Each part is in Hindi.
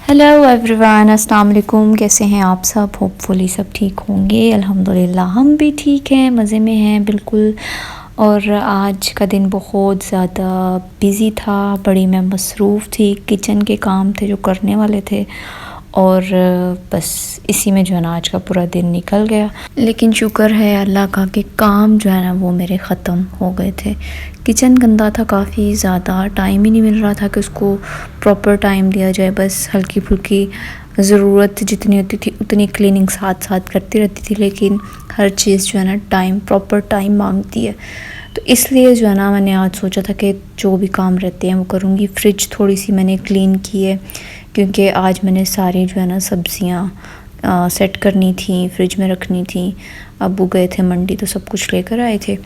हेलो एवरीवन, अस्सलाम वालेकुम। कैसे हैं आप सब? होपफुली सब ठीक होंगे। अल्हम्दुलिल्लाह हम भी ठीक हैं, मज़े में हैं बिल्कुल। और आज का दिन बहुत ज़्यादा बिज़ी था, बड़ी मैं मसरूफ़ थी। किचन के काम थे जो करने वाले थे और बस इसी में जो है ना आज का पूरा दिन निकल गया। लेकिन शुक्र है अल्लाह का कि काम जो है ना वो मेरे ख़त्म हो गए थे। किचन गंदा था काफ़ी ज़्यादा, टाइम ही नहीं मिल रहा था कि उसको प्रॉपर टाइम दिया जाए। बस हल्की फुल्की ज़रूरत जितनी होती थी उतनी क्लीनिंग साथ साथ करती रहती थी, लेकिन हर चीज़ जो है ना टाइम, प्रॉपर टाइम मांगती है। तो इसलिए जो है ना मैंने आज सोचा था कि जो भी काम रहते हैं वो करूँगी। फ्रिज थोड़ी सी मैंने क्लीन की है क्योंकि आज मैंने सारी जो है ना सब्ज़ियाँ सेट करनी थी, फ्रिज में रखनी थी। अब्बू गए थे मंडी तो सब कुछ लेकर आए थे,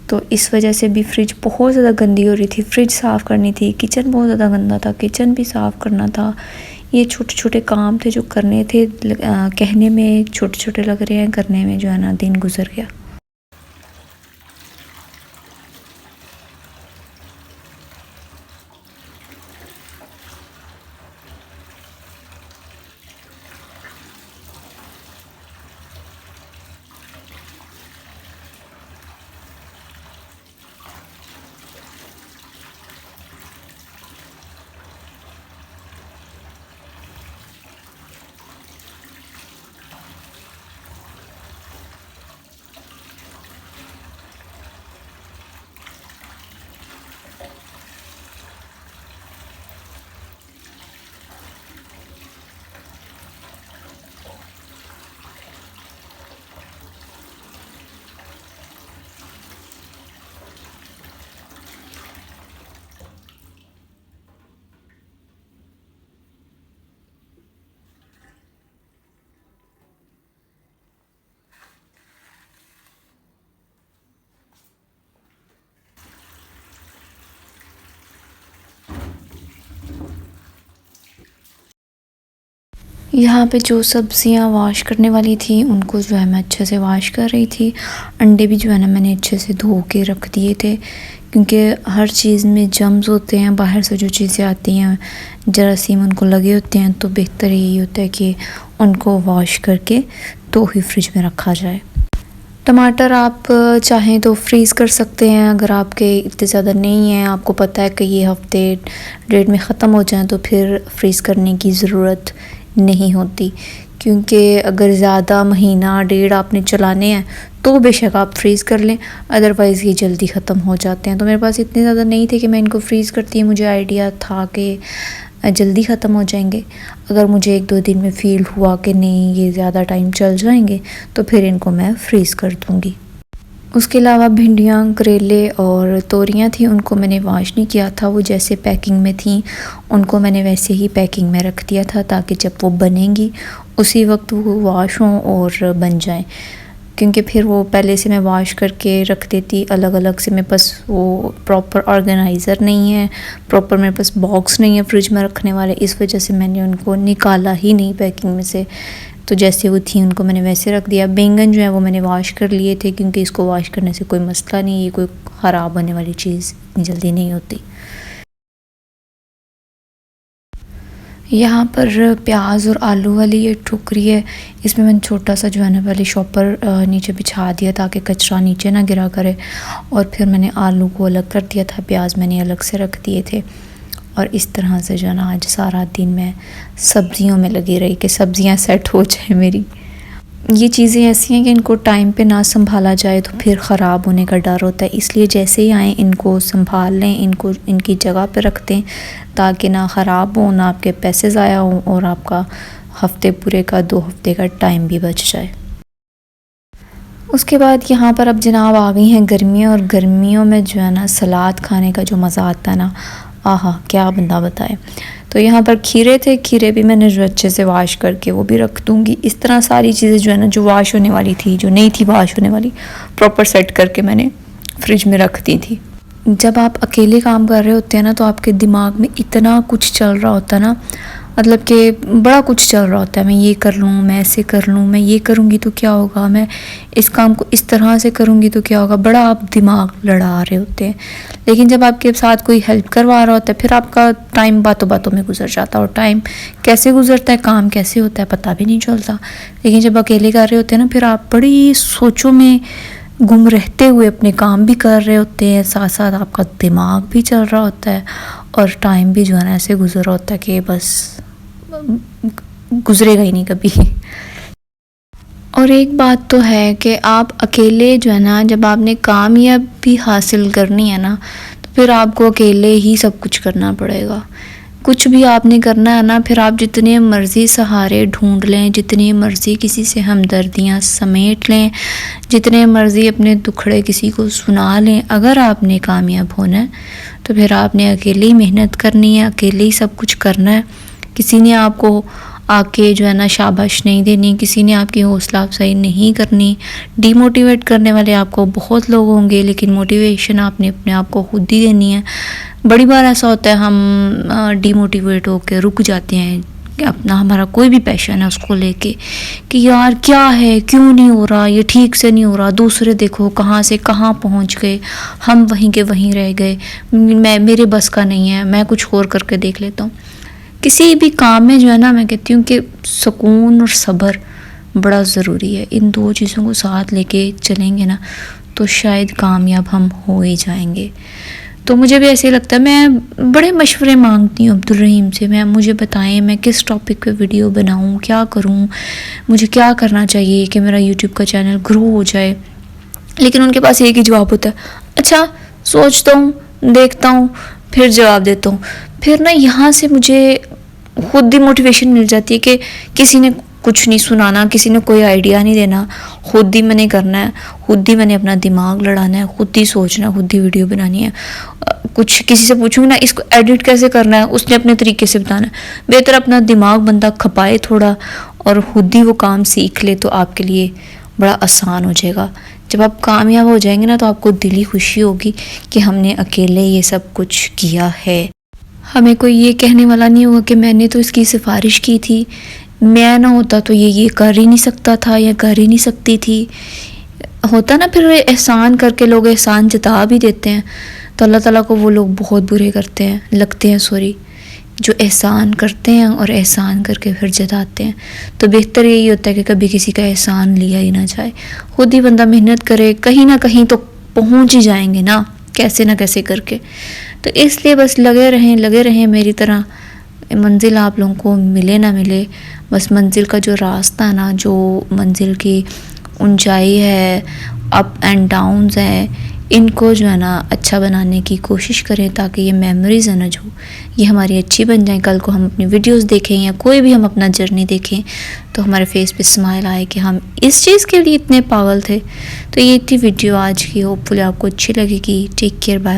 तो इस वजह से भी फ्रिज बहुत ज़्यादा गंदी हो रही थी। फ्रिज साफ़ करनी थी, किचन बहुत ज़्यादा गंदा था, किचन भी साफ़ करना था। ये छोटे छोटे काम थे जो करने थे। कहने में छोटे छोटे लग रहे हैं, करने में जो है ना दिन गुजर गया। यहाँ पे जो सब्ज़ियाँ वॉश करने वाली थी उनको जो है मैं अच्छे से वॉश कर रही थी। अंडे भी जो है ना मैंने अच्छे से धो के रख दिए थे, क्योंकि हर चीज़ में जम्स होते हैं। बाहर से जो चीज़ें आती हैं जरासीम उनको लगे होते हैं, तो बेहतर यही होता है कि उनको वॉश करके तो ही फ्रिज में रखा जाए। टमाटर आप चाहें तो फ्रीज़ कर सकते हैं, अगर आपके इतने ज़्यादा नहीं हैं, आपको पता है कि ये हफ्ते डेट में ख़त्म हो जाएं, तो फिर फ्रीज़ करने की ज़रूरत नहीं होती। क्योंकि अगर ज़्यादा महीना डेढ़ आपने चलाने हैं तो बेशक आप फ्रीज़ कर लें, अदरवाइज़ ये जल्दी ख़त्म हो जाते हैं। तो मेरे पास इतने ज़्यादा नहीं थे कि मैं इनको फ्रीज़ करती है। मुझे आइडिया था कि जल्दी ख़त्म हो जाएंगे। अगर मुझे 1-2 दिन में फ़ील हुआ कि नहीं ये ज़्यादा टाइम चल जाएंगे तो फिर इनको मैं फ्रीज़ कर दूँगी। उसके अलावा भिंडियाँ, करेले और तोरियाँ थी, उनको मैंने वॉश नहीं किया था। वो जैसे पैकिंग में थी उनको मैंने वैसे ही पैकिंग में रख दिया था, ताकि जब वो बनेंगी उसी वक्त वो वॉश हों और बन जाएं। क्योंकि फिर वो पहले से मैं वॉश करके रख देती अलग अलग से, मेरे पास वो प्रॉपर ऑर्गेनाइज़र नहीं है, प्रॉपर मेरे पास बॉक्स नहीं है फ्रिज में रखने वाले। इस वजह से मैंने उनको निकाला ही नहीं पैकिंग में से, तो जैसे वो थी उनको मैंने वैसे रख दिया। बैंगन जो है वो मैंने वॉश कर लिए थे, क्योंकि इसको वॉश करने से कोई मसला नहीं, ये कोई ख़राब होने वाली चीज़ इतनी जल्दी नहीं होती। यहाँ पर प्याज और आलू वाली ये टोकरी है, इसमें मैंने छोटा सा जो है ना पहले शॉपर नीचे बिछा दिया ताकि कचरा नीचे ना गिरा करे, और फिर मैंने आलू को अलग कर दिया था, प्याज मैंने अलग से रख दिए थे। और इस तरह से जो है ना आज सारा दिन मैं सब्ज़ियों में लगी रही कि सब्ज़ियाँ सेट हो जाए मेरी। ये चीज़ें ऐसी हैं कि इनको टाइम पे ना संभाला जाए तो फिर ख़राब होने का डर होता है, इसलिए जैसे ही आएँ इनको संभाल लें, इनको इनकी जगह पे रख दें ताकि ना ख़राब हो, ना आपके पैसे ज़ाया हों और आपका हफ्ते पूरे का 2 हफ्ते का टाइम भी बच जाए। उसके बाद यहाँ पर अब जनाब आ गई हैं गर्मियाँ, और गर्मियों में जो है ना सलाद खाने का जो मज़ा आता है ना, आहा क्या बंदा बताए। तो यहाँ पर खीरे थे, खीरे भी मैंने जो अच्छे से वॉश करके वो भी रख दूँगी। इस तरह सारी चीज़ें जो है ना जो वॉश होने वाली थी, जो नहीं थी वॉश होने वाली, प्रॉपर सेट करके मैंने फ्रिज में रख दी थी। जब आप अकेले काम कर रहे होते हैं ना तो आपके दिमाग में इतना कुछ चल रहा होता है ना, मतलब कि बड़ा कुछ चल रहा होता है, मैं ये कर लूँ, मैं ऐसे कर लूँ, मैं ये करूँगी तो क्या होगा, मैं इस काम को इस तरह से करूँगी तो क्या होगा, बड़ा आप दिमाग लड़ा रहे होते हैं। लेकिन जब आपके साथ कोई हेल्प करवा रहा होता है फिर आपका टाइम बातों बातों में गुजर जाता है, और टाइम कैसे गुजरता है, काम कैसे होता है पता भी नहीं चलता। लेकिन जब अकेले कर रहे होते हैं ना, फिर आप बड़ी सोचों में गुम रहते हुए अपने काम भी कर रहे होते हैं, साथ साथ आपका दिमाग भी चल रहा होता है, और टाइम भी जो है ना ऐसे गुजर रहा होता है कि बस गुजरेगा ही नहीं कभी। और एक बात तो है कि आप अकेले जो है ना, जब आपने कामयाबी हासिल करनी है ना, तो फिर आपको अकेले ही सब कुछ करना पड़ेगा। कुछ भी आपने करना है ना, फिर आप जितने मर्ज़ी सहारे ढूंढ लें, जितनी मर्ज़ी किसी से हमदर्दियाँ समेट लें, जितने मर्ज़ी अपने दुखड़े किसी को सुना लें, अगर आपने कामयाब होना है तो फिर आपने अकेले ही मेहनत करनी है, अकेले ही सब कुछ करना है। किसी ने आपको आके जो है ना शाबाश नहीं देनी, किसी ने आपकी हौसला अफजाई नहीं करनी। डीमोटिवेट करने वाले आपको बहुत लोग होंगे, लेकिन मोटिवेशन आपने अपने आप को खुद ही देनी है। बड़ी बार ऐसा होता है हम डीमोटिवेट होकर रुक जाते हैं कि अपना हमारा कोई भी पैशन है उसको लेके कि यार क्या है, क्यों नहीं हो रहा, ये ठीक से नहीं हो रहा, दूसरे देखो कहाँ से कहाँ पहुँच गए, हम वहीं के वहीं रह गए, मेरे बस का नहीं है, मैं कुछ और करके देख लेता हूँ। किसी भी काम में जो है ना, मैं कहती हूँ कि सुकून और सब्र बड़ा ज़रूरी है। इन दो चीज़ों को साथ लेके चलेंगे ना तो शायद कामयाब हम हो ही जाएंगे। तो मुझे भी ऐसे लगता है, मैं बड़े मशवरे मांगती हूँ अब्दुल रहीम से, मुझे बताएं मैं किस टॉपिक पे वीडियो बनाऊँ, क्या करूँ, मुझे क्या करना चाहिए कि मेरा यूट्यूब का चैनल ग्रो हो जाए। लेकिन उनके पास एक ही जवाब होता है, अच्छा सोचता हूँ, देखता हूँ, फिर जवाब देता हूँ। फिर ना यहाँ से मुझे खुद ही मोटिवेशन मिल जाती है कि किसी ने कुछ नहीं सुनाना, किसी ने कोई आइडिया नहीं देना, खुद ही मैंने करना है, खुद ही मैंने अपना दिमाग लड़ाना है, खुद ही सोचना, खुद ही वीडियो बनानी है। कुछ किसी से पूछूंगी ना इसको एडिट कैसे करना है, उसने अपने तरीके से बताना है। बेहतर अपना दिमाग बंदा खपाए थोड़ा और खुद ही वो काम सीख ले तो आपके लिए बड़ा आसान हो जाएगा। जब आप कामयाब हो जाएंगे ना तो आपको दिली खुशी होगी कि हमने अकेले ये सब कुछ किया है। हमें कोई ये कहने वाला नहीं होगा कि मैंने तो इसकी सिफारिश की थी, मैं ना होता तो ये कर ही नहीं सकता था या कर ही नहीं सकती थी। होता ना, फिर एहसान करके लोग एहसान जता भी देते हैं तो अल्लाह ताला को वो लोग बहुत बुरे लगते हैं सॉरी, जो एहसान करते हैं और एहसान करके फिर जताते हैं। तो बेहतर यही होता है कि कभी किसी का एहसान लिया ही ना जाए, खुद ही बंदा मेहनत करे, कहीं ना कहीं तो पहुंच ही जाएंगे ना, कैसे ना कैसे करके। तो इसलिए बस लगे रहें मेरी तरह। मंजिल आप लोगों को मिले ना मिले, बस मंजिल का जो रास्ता ना, जो मंजिल की ऊंचाई है, अप एंड डाउन्स हैं, इनको जो है ना अच्छा बनाने की कोशिश करें ताकि ये मेमोरीज़ है ना जो ये हमारी अच्छी बन जाए। कल को हम अपनी वीडियोस देखें या कोई भी हम अपना जर्नी देखें तो हमारे फेस पे स्माइल आए कि हम इस चीज़ के लिए इतने पागल थे। तो ये थी वीडियो आज की, होपफुली आपको अच्छी लगेगी। Take care, bye.